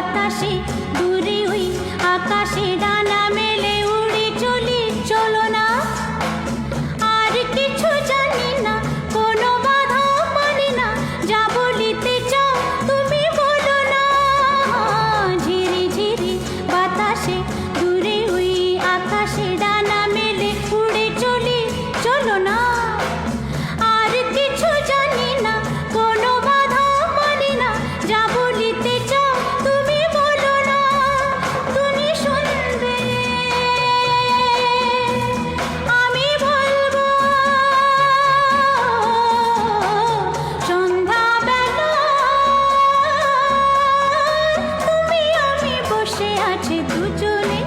বাতাসে দূরে ওই আকাশে ডানা মেলে উড়ে চলি, চলো না। আর কিছু জানি না, কোনো বাধা মানি না, যা বলিতে চাও তুমি বলো না। ঝিরি ঝিরি বাতাসে দূরে ওই আকাশে ডানা মেলে উড়ে চলি, চলো না। আর কিছু জানি না, কোনো বাধা মানি না, যা বলিতে চাও তুমি বলো না। তুমি শুনবে, আমি বলবো। সন্ধ্যাবেলা তুমি আমি বসে আছি দুজনে।